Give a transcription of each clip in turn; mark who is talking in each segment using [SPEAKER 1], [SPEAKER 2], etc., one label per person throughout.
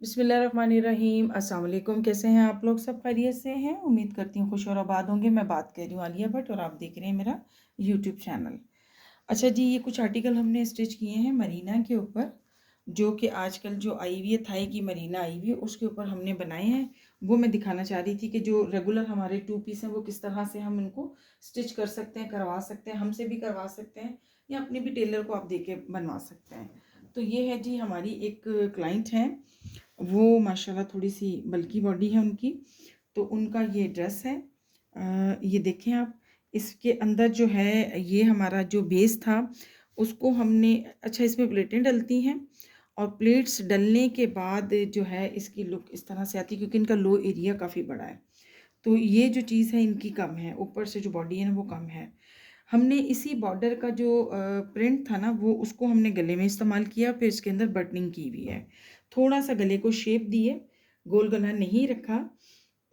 [SPEAKER 1] बिस्मिल्लाहिर्रहमानिर्रहीम। अस्सलाम वालेकुम। कैसे हैं आप लोग? सब खैरियत से हैं? उम्मीद करती हूँ खुश और आबाद होंगे। मैं बात कर रही हूँ आलिया भट्ट और आप देख रहे हैं मेरा यूट्यूब चैनल। अच्छा जी, ये कुछ आर्टिकल हमने स्टिच किए हैं मरीना के ऊपर, जो कि आजकल जो आई हुई है थाई की मरीना आई हुई है उसके ऊपर हमने बनाए हैं। वो मैं दिखाना चाह रही थी कि जो रेगुलर हमारे टू पीस हैं वो किस तरह से हम इनको स्टिच कर सकते हैं, करवा सकते हैं, हमसे भी करवा सकते हैं या अपने भी टेलर को आप दे के बनवा सकते हैं। तो ये है जी हमारी एक क्लाइंट हैं, वो माशाल्लाह थोड़ी सी बल्की बॉडी है उनकी। तो उनका ये ड्रेस है, ये देखें आप। इसके अंदर जो है ये हमारा जो बेस था उसको हमने, अच्छा इसमें प्लेटें डलती हैं और प्लेट्स डलने के बाद जो है इसकी लुक इस तरह से आती है क्योंकि इनका लो एरिया काफ़ी बड़ा है। तो ये जो चीज़ है इनकी कम है, ऊपर से जो बॉडी है ना वो कम है। हमने इसी बॉर्डर का जो प्रिंट था ना वो उसको हमने गले में इस्तेमाल किया, फिर इसके अंदर बटनिंग की हुई है। थोड़ा सा गले को शेप दिए, गोल गला नहीं रखा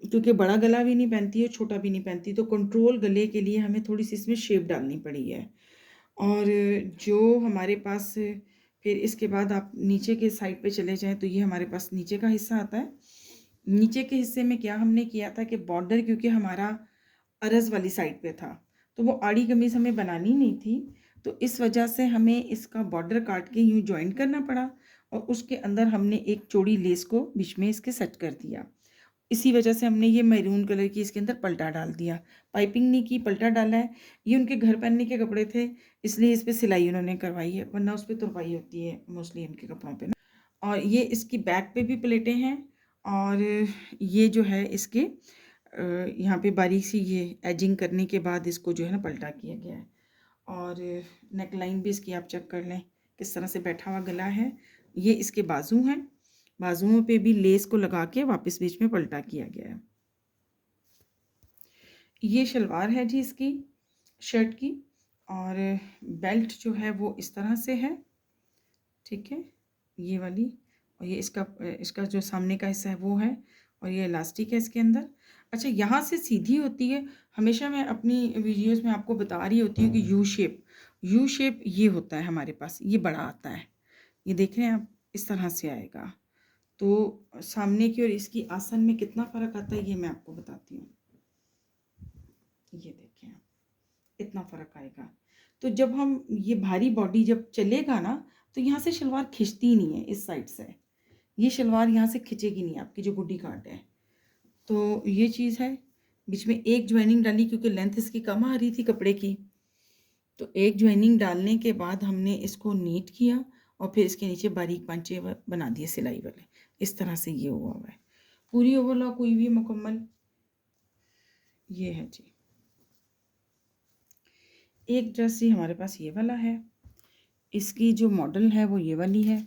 [SPEAKER 1] क्योंकि बड़ा गला भी नहीं पहनती है, छोटा भी नहीं पहनती, तो कंट्रोल गले के लिए हमें थोड़ी सी इसमें शेप डालनी पड़ी है। और जो हमारे पास फिर इसके बाद आप नीचे के साइड पे चले जाएं तो ये हमारे पास नीचे का हिस्सा आता है। नीचे के हिस्से में क्या हमने किया था कि बॉर्डर क्योंकि हमारा अरज़ वाली साइड पे था तो वो आड़ी कमीज़ हमें बनानी नहीं थी, तो इस वजह से हमें इसका बॉर्डर काट के यूँ जॉइन करना पड़ा और उसके अंदर हमने एक चौड़ी लेस को बीच में इसके सेट कर दिया। इसी वजह से हमने ये मैरून कलर की इसके अंदर पल्टा डाल दिया, पाइपिंग नहीं की, पल्टा डाला है। ये उनके घर पहनने के कपड़े थे इसलिए इस पर सिलाई उन्होंने करवाई है, वरना उस पर तुरपाई होती है मोस्टली इनके कपड़ों पे ना। और ये इसकी बैक पे भी प्लेटें हैं और ये जो है इसके यहाँ पे बारीक सी ये एजिंग करने के बाद इसको जो है ना पल्टा किया गया है। और नेक लाइन भी इसकी आप चेक कर लें किस तरह से बैठा हुआ गला है। ये इसके बाजू हैं, बाजुओं पे भी लेस को लगा के वापस बीच में पल्टा किया गया है। ये शलवार है जी इसकी शर्ट की, और बेल्ट जो है वो इस तरह से है, ठीक है, ये वाली। और ये इसका इसका जो सामने का हिस्सा है वो है और ये इलास्टिक है इसके अंदर। अच्छा, यहाँ से सीधी होती है, हमेशा मैं अपनी वीडियोस में आपको बता रही होती हूँ कि यू शेप ये होता है हमारे पास, ये बड़ा आता है, ये देख रहे हैं आप, इस तरह से आएगा। तो सामने की और इसकी आसन में कितना फ़र्क आता है ये मैं आपको बताती हूँ। ये देखें आप, इतना फ़र्क आएगा। तो जब हम ये भारी बॉडी जब चलेगा ना तो यहाँ से शलवार खिंचती नहीं है, इस साइड से ये शलवार यहाँ से खिंचेगी नहीं आपकी जो गुड्डी काट है। तो ये चीज़ है। बीच में एक ज्वाइनिंग डाली क्योंकि लेंथ इसकी कम आ रही थी कपड़े की, तो एक ज्वाइनिंग डालने के बाद हमने इसको नीट किया और फिर इसके नीचे बारीक पांचे बना दिए सिलाई वाले। इस तरह से ये हुआ है, पूरी ओवरलॉक हुई हुई मुकम्मल। ये है जी एक ड्रेस ही हमारे पास ये वाला है, इसकी जो मॉडल है वो ये वाली है।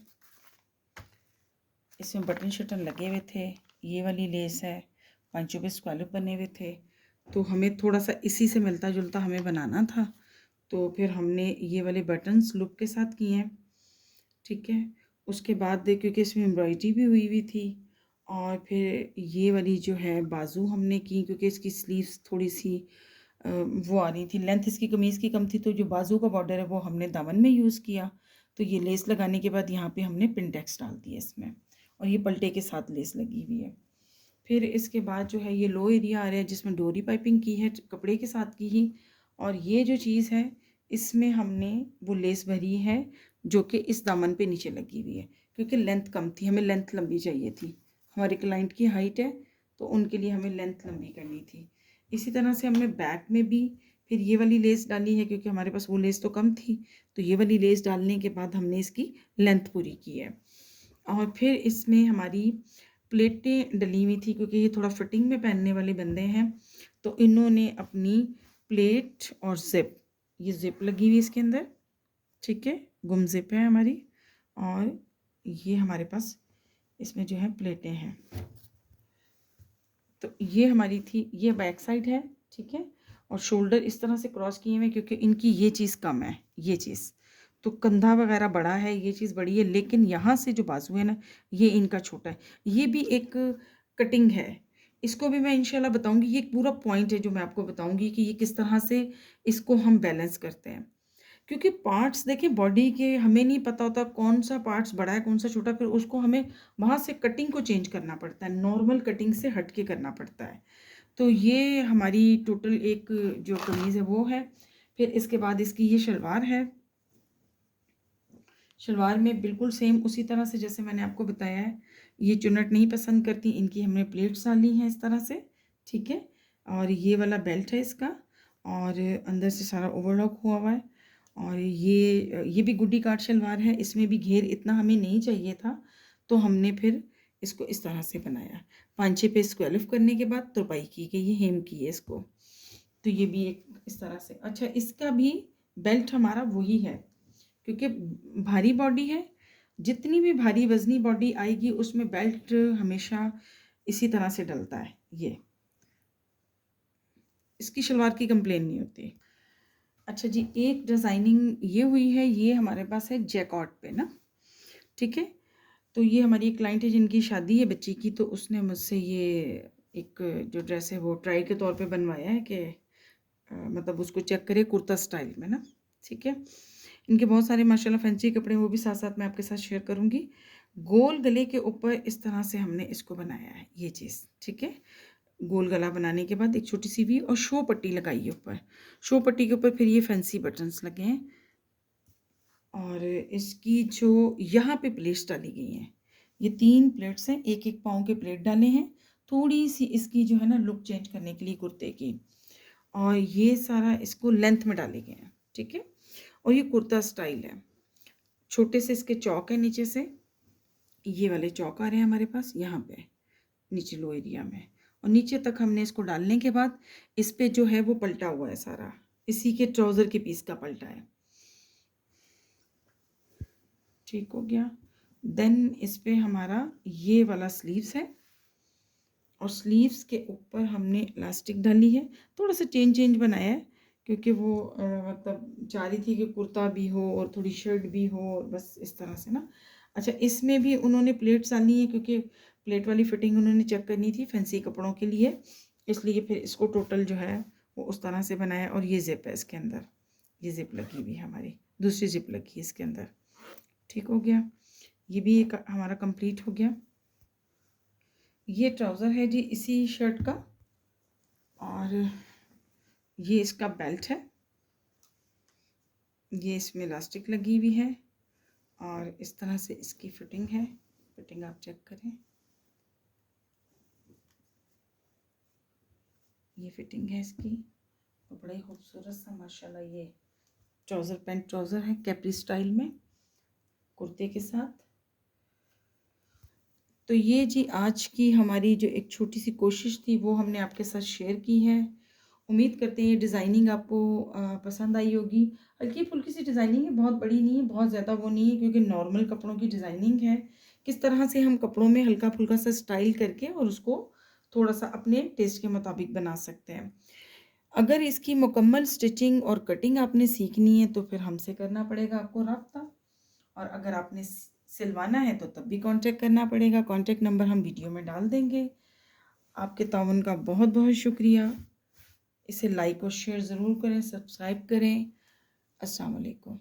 [SPEAKER 1] इसमें बटन शटन लगे हुए थे, ये वाली लेस है, पांचों पे स्क्वालप बने हुए थे। तो हमें थोड़ा सा इसी से मिलता जुलता हमें बनाना था, तो फिर हमने ये वाले बटन्स लुक के साथ किए हैं, ठीक है। उसके बाद क्योंकि इसमें एम्ब्रॉयडरी भी हुई हुई थी, और फिर ये वाली जो है बाजू हमने की क्योंकि इसकी स्लीव्स थोड़ी सी वो आ रही थी, लेंथ इसकी कमीज़ की कम थी, तो जो बाजू का बॉर्डर है वो हमने दामन में यूज़ किया। तो ये लेस लगाने के बाद यहाँ पे हमने पिनटेक्स डाल दिया इसमें, और ये पल्टे के साथ लेस लगी हुई है। फिर इसके बाद जो है ये लो एरिया आ रहा है जिसमें डोरी पाइपिंग की है कपड़े के साथ की ही, और ये जो चीज़ है इसमें हमने वो लेस भरी है जो कि इस दामन पे नीचे लगी हुई है क्योंकि लेंथ कम थी, हमें लेंथ लंबी चाहिए थी। हमारे क्लाइंट की हाइट है तो उनके लिए हमें लेंथ लंबी करनी थी। इसी तरह से हमने बैक में भी फिर ये वाली लेस डाली है क्योंकि हमारे पास वो लेस तो कम थी, तो ये वाली लेस डालने के बाद हमने इसकी लेंथ पूरी की है। और फिर इसमें हमारी प्लेटें डली हुई थी क्योंकि ये थोड़ा फिटिंग में पहनने वाले बंदे हैं, तो इन्होंने अपनी प्लेट और ज़िप, ये ज़िप लगी हुई इसके अंदर, ठीक है, गुम ज़िप है हमारी, और ये हमारे पास इसमें जो है प्लेटें हैं। तो ये हमारी थी, ये बैक साइड है, ठीक है, और शोल्डर इस तरह से क्रॉस किए हुए क्योंकि इनकी ये चीज़ कम है, ये चीज़ तो कंधा वगैरह बड़ा है, ये चीज़ बड़ी है, लेकिन यहाँ से जो बाजू है ना ये इनका छोटा है। ये भी एक कटिंग है, इसको भी मैं इंशाल्लाह बताऊंगी। ये एक पूरा पॉइंट है जो मैं आपको बताऊंगी कि ये किस तरह से इसको हम बैलेंस करते हैं। क्योंकि पार्ट्स देखिए बॉडी के हमें नहीं पता होता कौन सा पार्ट्स बड़ा है कौन सा छोटा, फिर उसको हमें वहाँ से कटिंग को चेंज करना पड़ता है, नॉर्मल कटिंग से हट के करना पड़ता है। तो ये हमारी टोटल एक जो कमीज़ है वो है। फिर इसके बाद इसकी ये शलवार है। शलवार में बिल्कुल सेम उसी तरह से जैसे मैंने आपको बताया है। ये चुन्नट नहीं पसंद करती, इनकी हमने प्लेट्स डाली हैं इस तरह से, ठीक है। और ये वाला बेल्ट है इसका, और अंदर से सारा ओवरलॉक हुआ हुआ है। और ये भी गुड्डी काट शलवार है, इसमें भी घेर इतना हमें नहीं चाहिए था, तो हमने फिर इसको इस तरह से बनाया। पांचे पे इसको एलिफ करने के बाद तुरपाई की गई है, हेम की है इसको। तो ये भी एक इस तरह से। अच्छा, इसका भी बेल्ट हमारा वही है, क्योंकि भारी बॉडी है, जितनी भी भारी वज़नी बॉडी आएगी उसमें बेल्ट हमेशा इसी तरह से डलता है। ये इसकी शलवार की कंप्लेन नहीं होती। अच्छा जी, एक डिज़ाइनिंग ये हुई है, ये हमारे पास है जैकॉट पे ना, ठीक है। तो ये हमारी एक क्लाइंट है जिनकी शादी है बच्ची की, तो उसने मुझसे ये एक जो ड्रेस है वो ट्राई के तौर पे बनवाया है कि मतलब उसको चेक करे कुर्ता स्टाइल में ना, ठीक है। इनके बहुत सारे माशाल्लाह फैंसी कपड़े, वो भी साथ साथ मैं आपके साथ शेयर करूँगी। गोल गले के ऊपर इस तरह से हमने इसको बनाया है, ये चीज़, ठीक है। गोल गला बनाने के बाद एक छोटी सी भी और शो पट्टी लगाई है ऊपर। शो पट्टी के ऊपर फिर ये फैंसी बटन्स लगे हैं, और इसकी जो यहाँ पे प्लेट्स डाली गई हैं, ये 3 प्लेट्स हैं, एक-एक पाँव के प्लेट डाले हैं, थोड़ी-सी इसकी जो है ना लुक चेंज करने के लिए कुर्ते की। और ये सारा इसको लेंथ में डाले गए हैं, ठीक है। और ये कुर्ता स्टाइल है, छोटे से इसके चौक है नीचे से, ये वाले चौक आ रहे हैं हमारे पास यहाँ पे नीचे लो एरिया में, और नीचे तक हमने इसको डालने के बाद इस पे जो है वो पलटा हुआ है सारा, इसी के ट्राउज़र के पीस का पलटा है, ठीक हो गया। देन इस पे हमारा ये वाला स्लीव्स है, और स्लीव्स के ऊपर हमने इलास्टिक डाली है। थोड़ा सा चेंज बनाया है, क्योंकि वो मतलब चाह रही थी कि कुर्ता भी हो और थोड़ी शर्ट भी हो, और बस इस तरह से ना। अच्छा, इसमें भी उन्होंने प्लेट्स डाली है, क्योंकि प्लेट वाली फिटिंग उन्होंने चेक करनी थी फैंसी कपड़ों के लिए, इसलिए फिर इसको टोटल जो है वो उस तरह से बनाया। और ये ज़िप है इसके अंदर, ये ज़िप लगी हुई है, हमारी दूसरी ज़िप लगी है इसके अंदर, ठीक हो गया। ये भी एक हमारा कंप्लीट हो गया। ये ट्राउज़र है जी इसी शर्ट का, और ये इसका बेल्ट है, ये इसमें इलास्टिक लगी हुई है, और इस तरह से इसकी फिटिंग है। फिटिंग आप चेक करें, ये फिटिंग है इसकी, और बड़ा ही खूबसूरत सा माशाल्लाह ये ट्राउज़र, पैंट ट्राउज़र है कैपरी स्टाइल में कुर्ते के साथ। तो ये जी आज की हमारी जो एक छोटी सी कोशिश थी वो हमने आपके साथ शेयर की है। उम्मीद करते हैं ये डिज़ाइनिंग आपको पसंद आई होगी। हल्की फुल्की सी डिज़ाइनिंग है, बहुत बड़ी नहीं है, बहुत ज़्यादा वो नहीं है, क्योंकि नॉर्मल कपड़ों की डिज़ाइनिंग है। किस तरह से हम कपड़ों में हल्का फुल्का सा स्टाइल करके और उसको थोड़ा सा अपने टेस्ट के मुताबिक बना सकते हैं। अगर इसकी मुकम्मल स्टिचिंग और कटिंग आपने सीखनी है तो फिर हमसे करना पड़ेगा आपको रब्ता, और अगर आपने सिलवाना है तो तब भी कांटेक्ट करना पड़ेगा। कांटेक्ट नंबर हम वीडियो में डाल देंगे। आपके ताउन का बहुत बहुत शुक्रिया। इसे लाइक और शेयर ज़रूर करें, सब्सक्राइब करें। अस्सलाम वालेकुम।